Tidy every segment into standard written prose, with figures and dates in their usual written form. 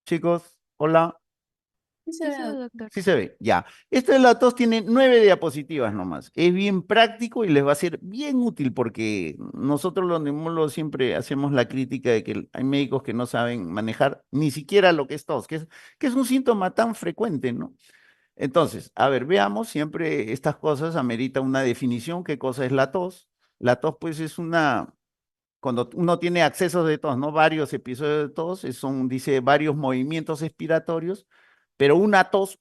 Chicos, hola. Sí se Sí ve, se ve, doctor. sí se ve, ya. Esto de la tos tiene 9 diapositivas nomás. Es bien práctico y les va a ser bien útil porque nosotros los neumólogos siempre hacemos la crítica de que hay médicos que no saben manejar ni siquiera lo que es tos, que es un síntoma tan frecuente, ¿no? Entonces, a ver, veamos, siempre estas cosas amerita una definición. ¿Qué cosa es la tos? La tos, pues, es cuando uno tiene accesos de tos, ¿no? Varios episodios de tos, dice, varios movimientos expiratorios, pero una tos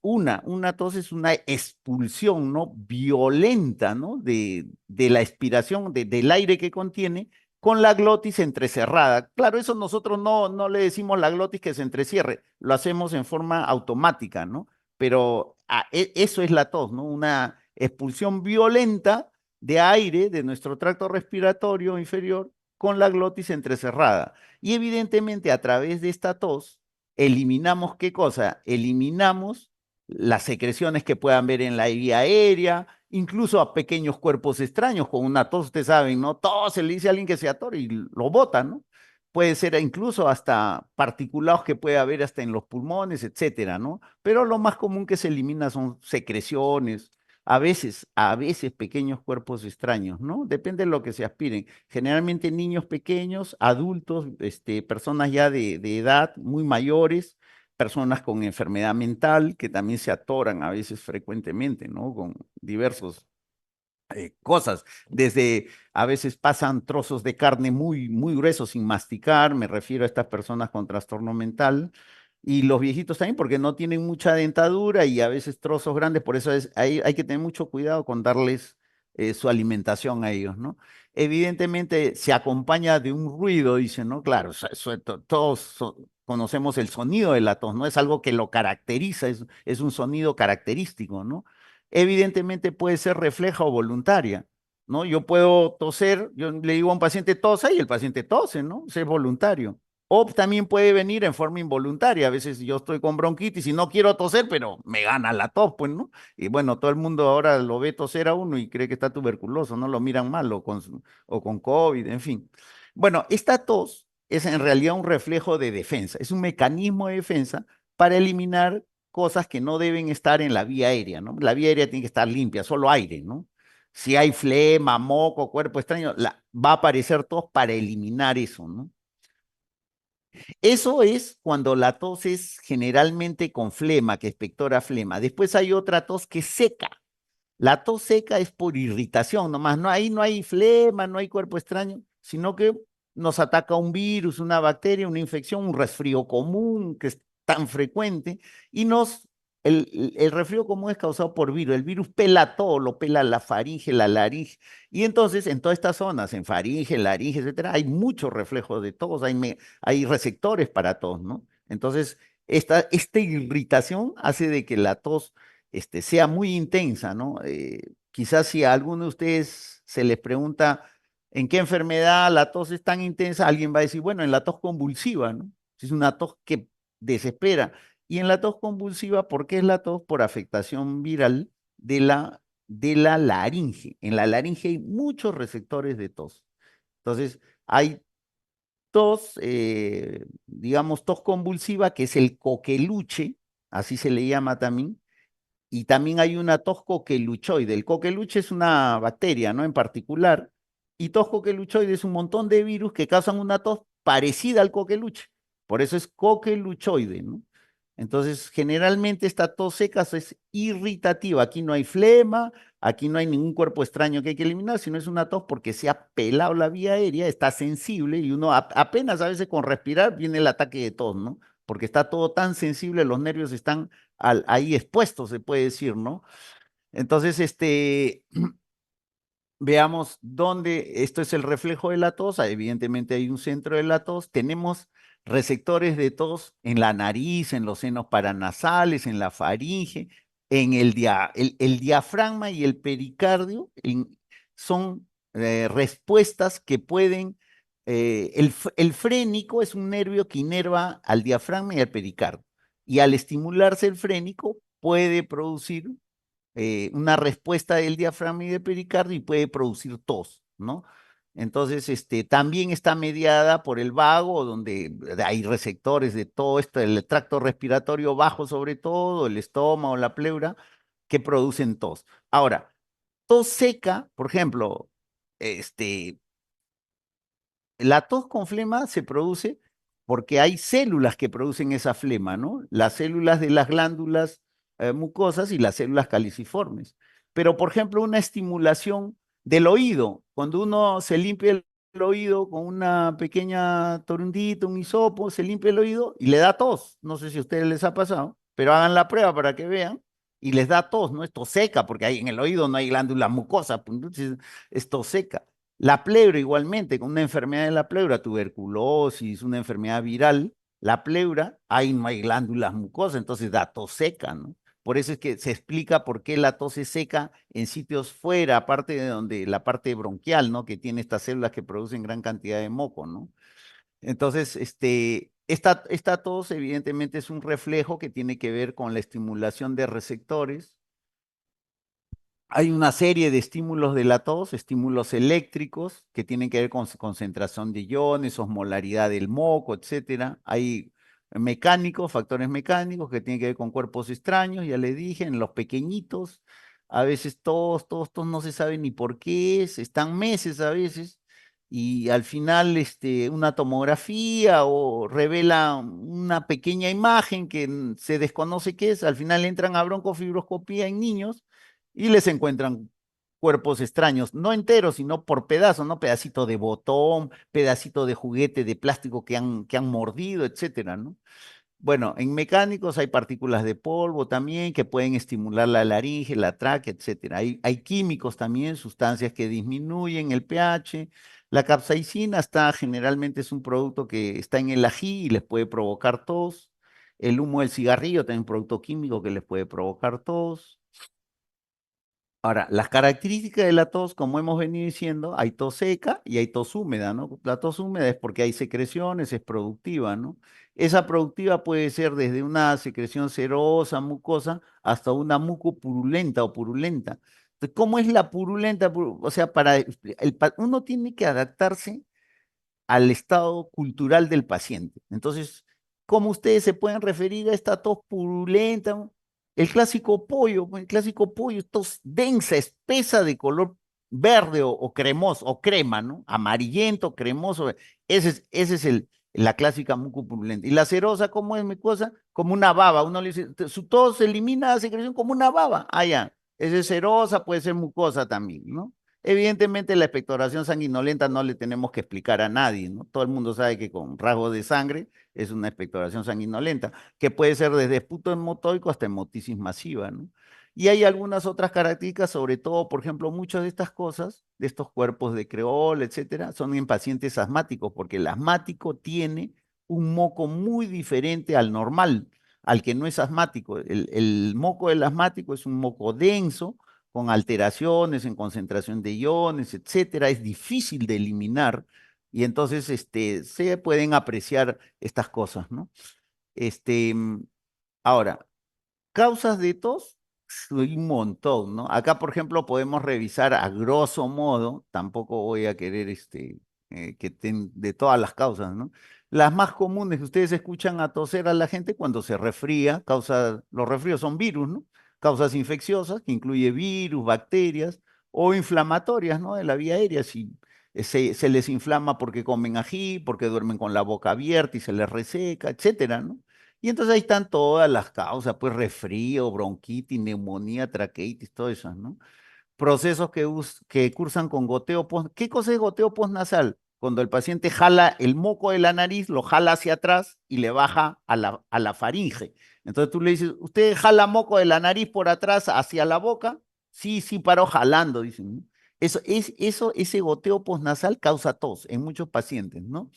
es una expulsión, ¿no? Violenta, ¿no? De la expiración, del aire que contiene, con la glotis entrecerrada. Claro, eso nosotros no le decimos la glotis que se entrecierre, lo hacemos en forma automática, ¿no? Pero eso es la tos, ¿no? Una expulsión violenta de aire de nuestro tracto respiratorio inferior con la glotis entrecerrada. Y evidentemente a través de esta tos eliminamos ¿qué cosa? Eliminamos las secreciones que puedan ver en la vía aérea, incluso a pequeños cuerpos extraños. Con una tos, ustedes saben, ¿no? Tos se le dice a alguien que se atore y lo bota, ¿no? Puede ser incluso hasta particulados que puede haber hasta en los pulmones, etcétera, ¿no? Pero lo más común que se elimina son secreciones, a veces pequeños cuerpos extraños, ¿no? Depende de lo que se aspiren. Generalmente niños pequeños, adultos, personas ya de edad muy mayores, personas con enfermedad mental que también se atoran a veces frecuentemente, ¿no? Con diversos cosas, desde a veces pasan trozos de carne muy, muy gruesos sin masticar, me refiero a estas personas con trastorno mental, y los viejitos también porque no tienen mucha dentadura y a veces trozos grandes, por eso hay que tener mucho cuidado con darles su alimentación a ellos, ¿no? Evidentemente se acompaña de un ruido, dice, ¿no? Claro, todos conocemos el sonido de la tos, ¿no? Es algo que lo caracteriza, es un sonido característico, ¿no? Evidentemente puede ser refleja o voluntaria, ¿no? Yo puedo toser, yo le digo a un paciente tosa y el paciente tose, ¿no? Es voluntario. O también puede venir en forma involuntaria. A veces yo estoy con bronquitis y no quiero toser, pero me gana la tos, pues, ¿no? Y bueno, todo el mundo ahora lo ve toser a uno y cree que está tuberculoso, ¿no? Lo miran mal o con COVID, en fin. Bueno, esta tos es en realidad un reflejo de defensa, es un mecanismo de defensa para eliminar cosas que no deben estar en la vía aérea, ¿no? La vía aérea tiene que estar limpia, solo aire, ¿no? Si hay flema, moco, cuerpo extraño, va a aparecer tos para eliminar eso, ¿no? Eso es cuando la tos es generalmente con flema, que expectora flema. Después hay otra tos que es seca. La tos seca es por irritación nomás, no, ahí no hay flema, no hay cuerpo extraño, sino que nos ataca un virus, una bacteria, una infección, un resfrío común que es tan frecuente y el resfrío común es causado por virus, el virus pela todo, lo pela la faringe, la laringe, y entonces en todas estas zonas, en faringe, laringe, etcétera, hay muchos reflejos de tos, hay receptores para tos, ¿no? Entonces, esta irritación hace de que la tos sea muy intensa, ¿no? Quizás si a alguno de ustedes se les pregunta en qué enfermedad la tos es tan intensa, alguien va a decir, bueno, en la tos convulsiva, ¿no? Es una tos que desespera. Y en la tos convulsiva, ¿por qué es la tos? Por afectación viral de la laringe. En la laringe hay muchos receptores de tos. Entonces, hay tos, digamos, tos convulsiva, que es el coqueluche, así se le llama también, y también hay una tos coqueluchoide. El coqueluche es una bacteria, ¿no? En particular. Y tos coqueluchoide es un montón de virus que causan una tos parecida al coqueluche. Por eso es coqueluchoide, ¿no? Entonces, generalmente esta tos seca es irritativa. Aquí no hay flema, aquí no hay ningún cuerpo extraño que hay que eliminar, sino es una tos porque se ha pelado la vía aérea, está sensible y uno apenas a veces con respirar viene el ataque de tos, ¿no? Porque está todo tan sensible, los nervios están ahí expuestos, se puede decir, ¿no? Entonces, veamos dónde, esto es el reflejo de la tos, evidentemente hay un centro de la tos, tenemos receptores de tos en la nariz, en los senos paranasales, en la faringe, en el diafragma y el pericardio, son respuestas que pueden, el frénico es un nervio que inerva al diafragma y al pericardio, y al estimularse el frénico puede producir una respuesta del diafragma y del pericardio y puede producir tos, ¿no? Entonces, también está mediada por el vago, donde hay receptores de todo esto, el tracto respiratorio bajo sobre todo, el estómago, la pleura, que producen tos. Ahora, tos seca, por ejemplo, este, la tos con flema se produce porque hay células que producen esa flema, ¿no? Las células de las glándulas mucosas y las células caliciformes. Pero, por ejemplo, una estimulación del oído, cuando uno se limpia el oído con una pequeña torundita, un hisopo, se limpia el oído y le da tos. No sé si a ustedes les ha pasado, pero hagan la prueba para que vean. Y les da tos, ¿no? Es tos seca, porque ahí en el oído no hay glándula mucosa, pues, entonces es tos seca. La pleura igualmente, con una enfermedad de la pleura, tuberculosis, una enfermedad viral, la pleura, ahí no hay glándulas mucosas, entonces da tos seca, ¿no? Por eso es que se explica por qué la tos es seca en sitios fuera, aparte de donde la parte bronquial, ¿no? Que tiene estas células que producen gran cantidad de moco, ¿no? Entonces, esta tos evidentemente es un reflejo que tiene que ver con la estimulación de receptores. Hay una serie de estímulos de la tos, estímulos eléctricos que tienen que ver con concentración de iones, osmolaridad del moco, etcétera. Hay mecánicos, factores mecánicos que tienen que ver con cuerpos extraños, ya le dije, en los pequeñitos, a veces todos no se sabe ni por qué es, están meses a veces, y al final una tomografía o revela una pequeña imagen que se desconoce qué es, al final entran a broncofibroscopía en niños y les encuentran cuerpos extraños, no enteros, sino por pedazos, ¿no? Pedacito de botón, pedacito de juguete de plástico que han mordido, etcétera, ¿no? Bueno, en mecánicos hay partículas de polvo también que pueden estimular la laringe, la tráquea, etcétera. Hay químicos también, sustancias que disminuyen el pH. La capsaicina generalmente es un producto que está en el ají y les puede provocar tos. El humo del cigarrillo también es un producto químico que les puede provocar tos. Ahora, las características de la tos, como hemos venido diciendo, hay tos seca y hay tos húmeda, ¿no? La tos húmeda es porque hay secreciones, es productiva, ¿no? Esa productiva puede ser desde una secreción serosa, mucosa, hasta una mucopurulenta o purulenta. Entonces, ¿cómo es la purulenta? O sea, uno tiene que adaptarse al estado cultural del paciente. Entonces, ¿cómo ustedes se pueden referir a esta tos purulenta? El clásico pollo, tos densa, espesa de color verde o cremoso, o crema, ¿no? Amarillento, cremoso. La clásica mucopurulenta. Y la cerosa, ¿cómo es mi cosa? Como una baba. Uno le dice, su tos se elimina la secreción como una baba. Ah, ya. Esa es cerosa, puede ser mucosa también, ¿no? Evidentemente la expectoración sanguinolenta no le tenemos que explicar a nadie, ¿no? Todo el mundo sabe que con rasgos de sangre es una expectoración sanguinolenta, que puede ser desde esputo hemotoico hasta hemotisis masiva, ¿no? Y hay algunas otras características, sobre todo, por ejemplo, muchas de estas cosas, de estos cuerpos de creol, etcétera, son en pacientes asmáticos, porque el asmático tiene un moco muy diferente al normal, al que no es asmático. El moco del asmático es un moco denso, con alteraciones en concentración de iones, etcétera, es difícil de eliminar y entonces se pueden apreciar estas cosas, ¿no? Este, mm, Ahora, causas de tos, hay un montón, ¿no? Acá, por ejemplo, podemos revisar a grosso modo, tampoco voy a querer que estén de todas las causas, ¿no? Las más comunes que ustedes escuchan a toser a la gente cuando se resfría, los resfríos son virus, ¿no? Causas infecciosas, que incluye virus, bacterias, o inflamatorias, ¿no? De la vía aérea, si se les inflama porque comen ají, porque duermen con la boca abierta y se les reseca, etcétera, ¿no? Y entonces ahí están todas las causas, pues resfrío, bronquitis, neumonía, traqueitis, todo eso, ¿no? Procesos que cursan con goteo post. ¿Qué cosa es goteo postnasal? Cuando el paciente jala el moco de la nariz, lo jala hacia atrás y le baja a la faringe. Entonces tú le dices, ¿usted jala moco de la nariz por atrás hacia la boca? Sí, sí, paró jalando, dicen, ¿no? Ese goteo postnasal causa tos en muchos pacientes, ¿no?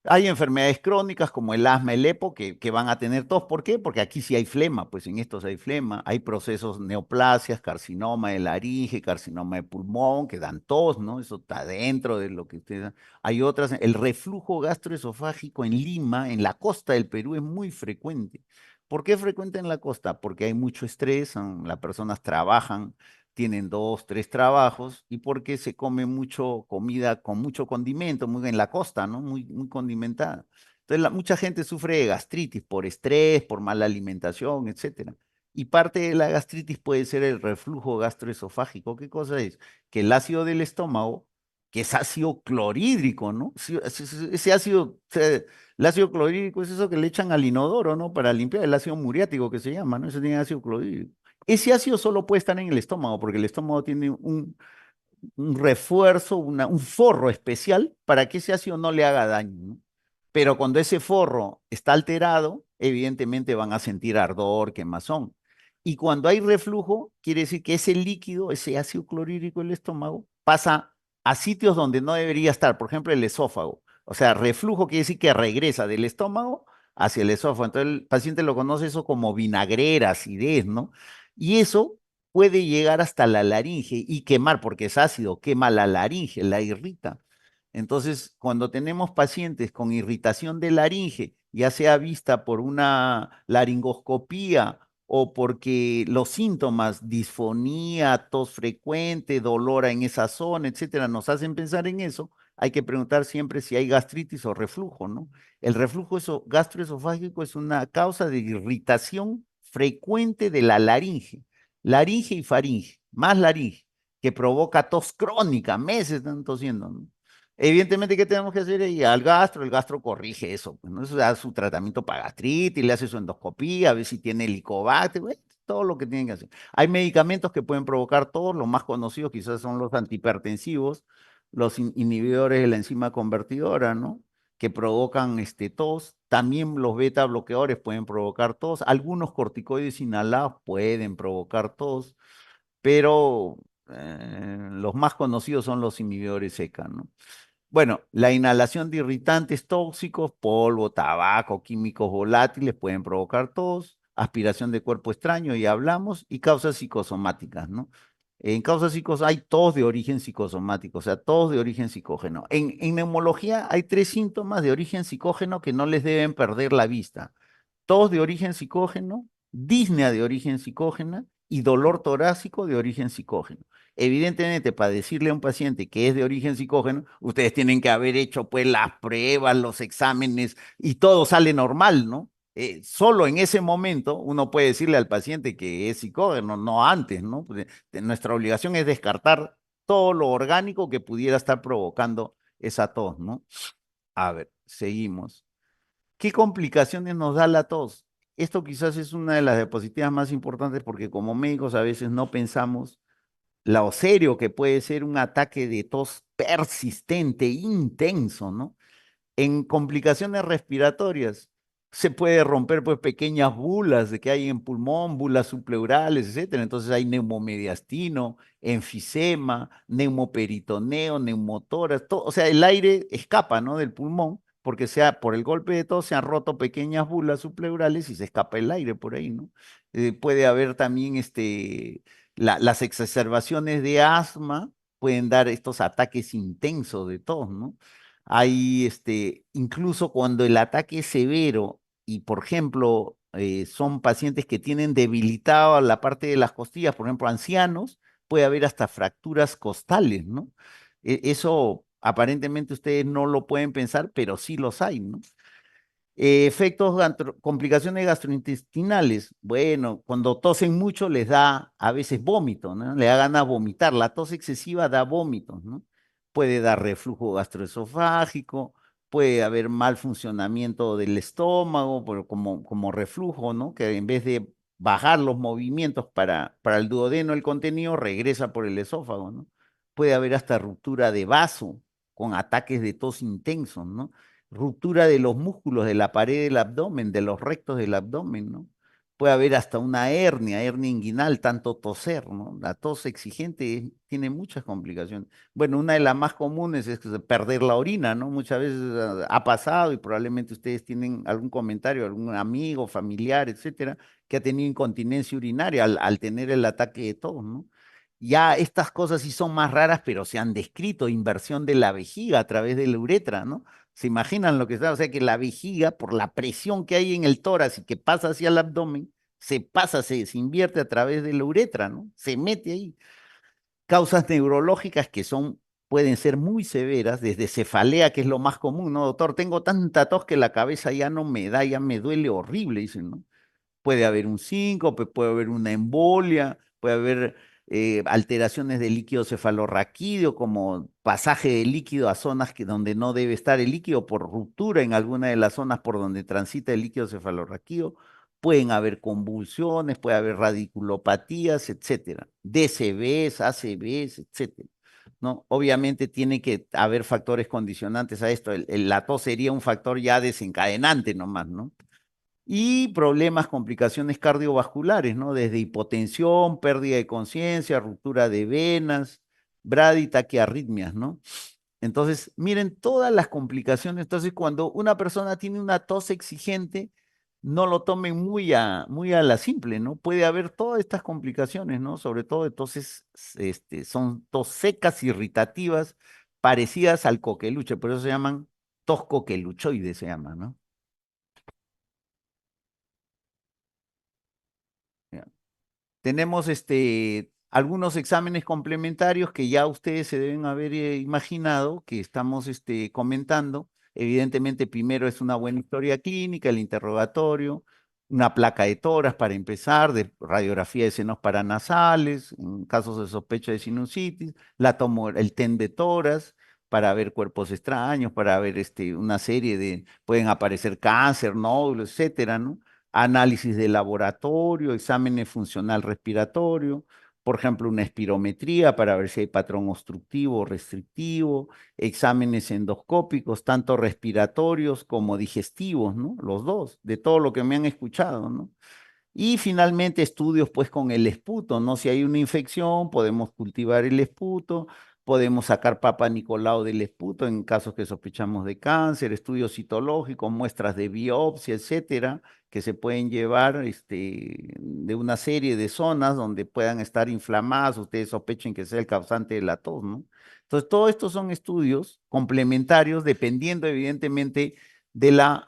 Hay enfermedades crónicas como el asma, el EPO, que van a tener tos. ¿Por qué? Porque aquí sí hay flema, pues en estos hay flema. Hay procesos neoplasias, carcinoma de laringe, carcinoma de pulmón, que dan tos, ¿no? Eso está dentro de lo que ustedes... Hay otras, el reflujo gastroesofágico en Lima, en la costa del Perú, es muy frecuente. ¿Por qué es frecuente en la costa? Porque hay mucho estrés, las personas trabajan tienen dos, tres trabajos y porque se come mucho comida con mucho condimento, muy en la costa, ¿no? Muy condimentada. Entonces, mucha gente sufre de gastritis por estrés, por mala alimentación, etcétera. Y parte de la gastritis puede ser el reflujo gastroesofágico. ¿Qué cosa es? Que el ácido del estómago, que es ácido clorhídrico, ¿no? Ese ácido, el ácido clorhídrico es eso que le echan al inodoro, ¿no? Para limpiar el ácido muriático que se llama, ¿no? Eso tiene ácido clorhídrico. Ese ácido solo puede estar en el estómago, porque el estómago tiene un refuerzo, un forro especial para que ese ácido no le haga daño, ¿no? Pero cuando ese forro está alterado, evidentemente van a sentir ardor, quemazón. Y cuando hay reflujo, quiere decir que ese líquido, ese ácido clorhídrico del estómago, pasa a sitios donde no debería estar, por ejemplo, el esófago. O sea, reflujo quiere decir que regresa del estómago hacia el esófago. Entonces el paciente lo conoce eso como vinagrera, acidez, ¿no? Y eso puede llegar hasta la laringe y quemar, porque es ácido, quema la laringe, la irrita. Entonces, cuando tenemos pacientes con irritación de laringe, ya sea vista por una laringoscopía o porque los síntomas, disfonía, tos frecuente, dolor en esa zona, etcétera, nos hacen pensar en eso, hay que preguntar siempre si hay gastritis o reflujo, ¿no? El reflujo gastroesofágico es una causa de irritación frecuente de la laringe, laringe y faringe, más laringe, que provoca tos crónica, meses están tosiendo, ¿no? Evidentemente, ¿qué tenemos que hacer ahí? Al gastro, el gastro corrige eso, pues, ¿no? Eso da su tratamiento para gastritis, le hace su endoscopía, a ver si tiene helicobacter, güey, todo lo que tienen que hacer. Hay medicamentos que pueden provocar todos, los más conocidos quizás son los antihipertensivos, los inhibidores de la enzima convertidora, ¿no? Que provocan tos. También los beta bloqueadores pueden provocar tos. Algunos corticoides inhalados pueden provocar tos, pero los más conocidos son los inhibidores ECA, ¿no? Bueno, la inhalación de irritantes tóxicos, polvo, tabaco, químicos volátiles pueden provocar tos, aspiración de cuerpo extraño, ya hablamos, y causas psicosomáticas, ¿no? En causas psicosomáticas hay tos de origen psicosomático, o sea, tos de origen psicógeno. En neumología hay tres síntomas de origen psicógeno que no les deben perder la vista: tos de origen psicógeno, disnea de origen psicógena y dolor torácico de origen psicógeno. Evidentemente, para decirle a un paciente que es de origen psicógeno, ustedes tienen que haber hecho pues las pruebas, los exámenes y todo sale normal, ¿no? Solo en ese momento uno puede decirle al paciente que es psicógeno, no antes, ¿no? Pues, nuestra obligación es descartar todo lo orgánico que pudiera estar provocando esa tos, ¿no? A ver, seguimos. ¿Qué complicaciones nos da la tos? Esto quizás es una de las diapositivas más importantes porque como médicos a veces no pensamos lo serio que puede ser un ataque de tos persistente, intenso, ¿no? En complicaciones respiratorias se puede romper pues pequeñas bulas de que hay en pulmón, bulas subpleurales, etcétera. Entonces hay neumomediastino, enfisema, neumoperitoneo, neumotoras, todo, o sea, el aire escapa, ¿no? Del pulmón porque por el golpe de tos se han roto pequeñas bulas subpleurales y se escapa el aire por ahí, ¿no? Puede haber también las exacerbaciones de asma pueden dar estos ataques intensos de tos, ¿no? Hay, incluso cuando el ataque es severo y, por ejemplo, son pacientes que tienen debilitada la parte de las costillas, por ejemplo, ancianos, puede haber hasta fracturas costales, ¿no? Eso aparentemente ustedes no lo pueden pensar, pero sí los hay, ¿no? Efectos, complicaciones gastrointestinales. Bueno, cuando tosen mucho les da a veces vómito, ¿no? Le da ganas de vomitar. La tos excesiva da vómitos, ¿no? Puede dar reflujo gastroesofágico, puede haber mal funcionamiento del estómago, pero como reflujo, ¿no? Que en vez de bajar los movimientos para el duodeno, el contenido regresa por el esófago, ¿no? Puede haber hasta ruptura de vaso con ataques de tos intensos, ¿no? Ruptura de los músculos de la pared del abdomen, de los rectos del abdomen, ¿no? Puede haber hasta una hernia inguinal, tanto toser, ¿no? La tos exigente tiene muchas complicaciones. Bueno, una de las más comunes es perder la orina, ¿no? Muchas veces ha pasado y probablemente ustedes tienen algún comentario, algún amigo, familiar, etcétera, que ha tenido incontinencia urinaria al tener el ataque de tos, ¿no? Ya estas cosas sí son más raras, pero se han descrito: inversión de la vejiga a través de la uretra, ¿no? ¿Se imaginan lo que está? O sea que la vejiga, por la presión que hay en el tórax y que pasa hacia el abdomen, se invierte a través de la uretra, ¿no? Se mete ahí. Causas neurológicas que pueden ser muy severas, desde cefalea, que es lo más común, ¿no, doctor? Tengo tanta tos que la cabeza ya no me da, ya me duele horrible, dicen, ¿no? Puede haber un síncope, puede haber una embolia, puede haber alteraciones del líquido cefalorraquídeo, como pasaje de líquido a zonas donde no debe estar el líquido por ruptura en alguna de las zonas por donde transita el líquido cefalorraquídeo. Pueden haber convulsiones, puede haber radiculopatías, etcétera. DCBs, ACVs, etcétera. ¿No? Obviamente tiene que haber factores condicionantes a esto. La tos sería un factor ya desencadenante nomás, ¿no? Y problemas, complicaciones cardiovasculares, ¿no? Desde hipotensión, pérdida de conciencia, ruptura de venas, braditaquiarritmias, ¿no? Entonces, miren todas las complicaciones. Entonces, cuando una persona tiene una tos exigente, no lo tomen muy a la simple, ¿no? Puede haber todas estas complicaciones, ¿no? Sobre todo, entonces, son tos secas, irritativas, parecidas al coqueluche, por eso se llaman tos coqueluchoide, se llama, ¿no? Tenemos algunos exámenes complementarios que ya ustedes se deben haber imaginado que estamos comentando. Evidentemente, primero es una buena historia clínica, el interrogatorio, una placa de tórax para empezar, de radiografía de senos paranasales, en casos de sospecha de sinusitis, el TEN de tórax para ver cuerpos extraños, para ver una serie pueden aparecer cáncer, nódulos, etcétera, ¿no? Análisis de laboratorio, exámenes funcional respiratorio, por ejemplo, una espirometría para ver si hay patrón obstructivo o restrictivo, exámenes endoscópicos, tanto respiratorios como digestivos, ¿no? Los dos, de todo lo que me han escuchado, ¿no? Y finalmente estudios pues con el esputo, ¿no? Si hay una infección, podemos cultivar el esputo, podemos sacar Papa Nicolau del esputo en casos que sospechamos de cáncer, estudios citológicos, muestras de biopsia, etcétera, que se pueden llevar de una serie de zonas donde puedan estar inflamadas, ustedes sospechen que sea el causante de la tos, ¿no? Entonces, todo estos son estudios complementarios dependiendo evidentemente de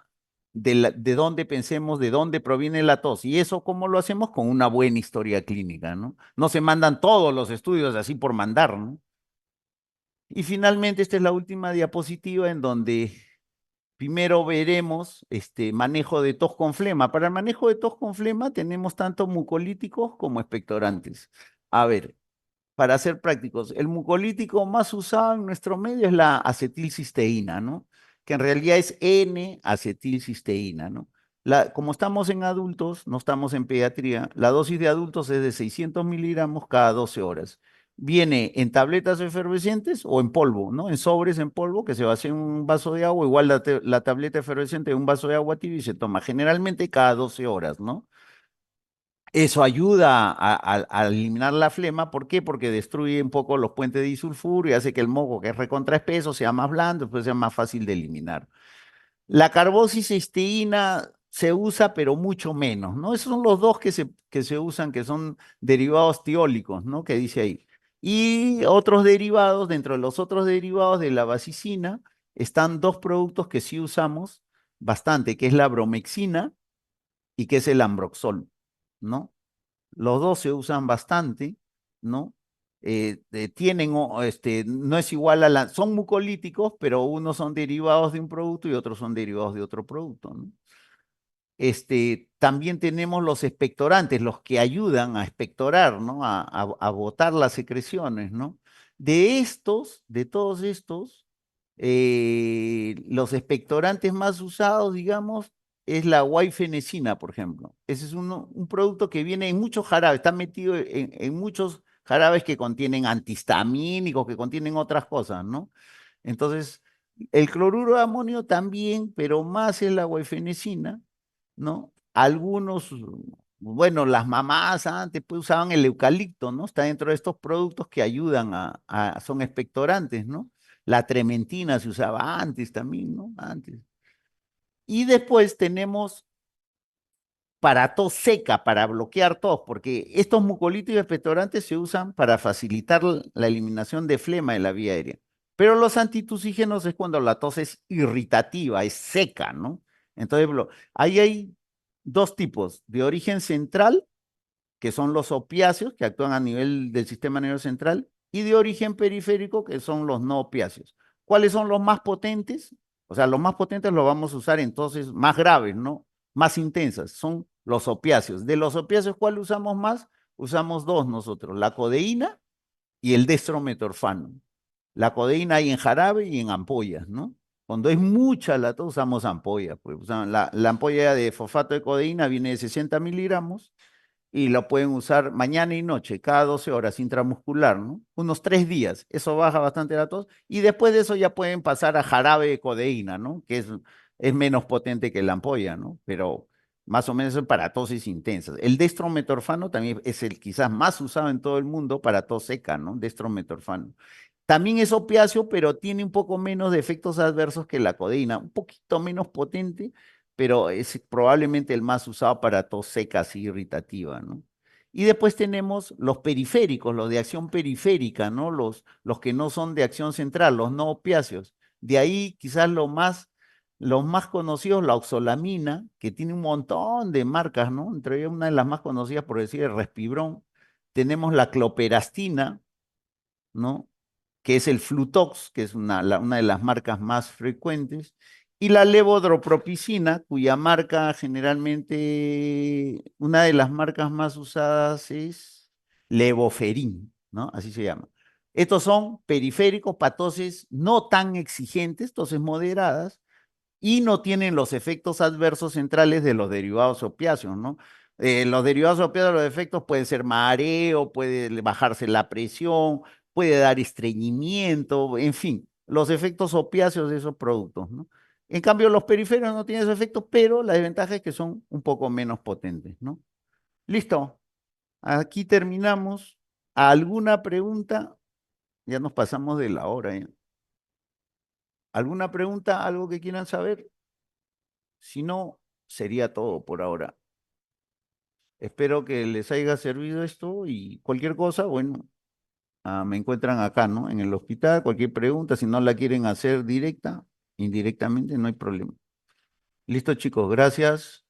de dónde pensemos, de dónde proviene la tos. Y eso, ¿cómo lo hacemos? Con una buena historia clínica, ¿no? No se mandan todos los estudios así por mandar, ¿no? Y finalmente, esta es la última diapositiva en donde primero veremos manejo de tos con flema. Para el manejo de tos con flema tenemos tanto mucolíticos como expectorantes. A ver, para ser prácticos, el mucolítico más usado en nuestro medio es la acetilcisteína, ¿no? Que en realidad es N-acetilcisteína, ¿no? Como estamos en adultos, no estamos en pediatría, la dosis de adultos es de 600 miligramos cada 12 horas. Viene en tabletas efervescentes o en polvo, ¿no? En sobres en polvo que se vacía en un vaso de agua, igual la tableta efervescente en un vaso de agua tibia y se toma generalmente cada 12 horas, ¿no? Eso ayuda a eliminar la flema. ¿Por qué? Porque destruye un poco los puentes de disulfuro y hace que el moco, que es recontraespeso, sea más blando, después sea más fácil de eliminar. La carbocisteína se usa, pero mucho menos, ¿no? Esos son los dos que se usan, que son derivados tiólicos, ¿no? Que dice ahí. Y otros derivados, dentro de los otros derivados de la basicina, están dos productos que sí usamos bastante, que es la bromexina y que es el ambroxol, ¿no? Los dos se usan bastante, ¿no? Tienen, no es igual son mucolíticos, pero unos son derivados de un producto y otros son derivados de otro producto, ¿no? También tenemos los expectorantes, los que ayudan a expectorar, ¿no? A botar las secreciones, ¿no? De todos estos, los expectorantes más usados, digamos, es la guaifenesina, por ejemplo. Ese es un producto que viene en muchos jarabes, está metido en muchos jarabes que contienen antihistamínicos, que contienen otras cosas, ¿no? Entonces, el cloruro de amonio también, pero más es la guaifenesina, ¿no? Algunos, bueno, las mamás antes pues usaban el eucalipto, ¿no? Está dentro de estos productos que ayudan son expectorantes, ¿no? La trementina se usaba antes también, ¿no? Antes. Y después tenemos para tos seca, para bloquear tos, porque estos mucolíticos expectorantes se usan para facilitar la eliminación de flema en la vía aérea. Pero los antitusígenos es cuando la tos es irritativa, es seca, ¿no? Entonces, ahí hay dos tipos, de origen central, que son los opiáceos, que actúan a nivel del sistema nervioso central, y de origen periférico, que son los no opiáceos. ¿Cuáles son los más potentes? O sea, los más potentes los vamos a usar entonces más graves, ¿no? Más intensas, son los opiáceos. De los opiáceos, ¿cuál usamos más? Usamos dos nosotros, la codeína y el destrometorfano. La codeína hay en jarabe y en ampollas, ¿no? Cuando es mucha la tos, usamos ampollas. Pues, la ampolla de fosfato de codeína viene de 60 miligramos y lo pueden usar mañana y noche, cada 12 horas intramuscular, ¿no? Unos 3 días, eso baja bastante la tos, y después de eso ya pueden pasar a jarabe de codeína, ¿no? Que es menos potente que la ampolla, ¿no? Pero más o menos es para toses intensas. El destrometorfano también es el quizás más usado en todo el mundo para tos seca, ¿no? Destrometorfano. También es opiáceo, pero tiene un poco menos de efectos adversos que la codeína, un poquito menos potente, pero es probablemente el más usado para tos seca así irritativa, ¿no? Y después tenemos los periféricos, los de acción periférica, ¿no? Los que no son de acción central, los no opiáceos. De ahí quizás los más conocidos, la oxolamina, que tiene un montón de marcas, ¿no? Entre ellas una de las más conocidas, por decir, el Respibrón. Tenemos la cloperastina, ¿no? Que es el Flutox, que es una de las marcas más frecuentes, y la levodropropicina, cuya marca generalmente, una de las marcas más usadas es Levoferin, ¿no? Así se llama. Estos son periféricos para toses no tan exigentes, toses moderadas, y no tienen los efectos adversos centrales de los derivados opiáceos, ¿no? Los derivados opiáceos, los efectos pueden ser mareo, puede bajarse la presión, puede dar estreñimiento, en fin, los efectos opiáceos de esos productos, ¿no? En cambio, los periféricos no tienen esos efectos, pero la desventaja es que son un poco menos potentes, ¿no? Listo, aquí terminamos. ¿Alguna pregunta? Ya nos pasamos de la hora, ¿eh? ¿Alguna pregunta? ¿Algo que quieran saber? Si no, sería todo por ahora. Espero que les haya servido esto y cualquier cosa, bueno, me encuentran acá, ¿no? En el hospital, cualquier pregunta, si no la quieren hacer directa, indirectamente, no hay problema. Listo, chicos, gracias.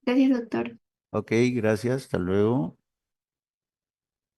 Gracias, doctor. Ok, gracias, hasta luego.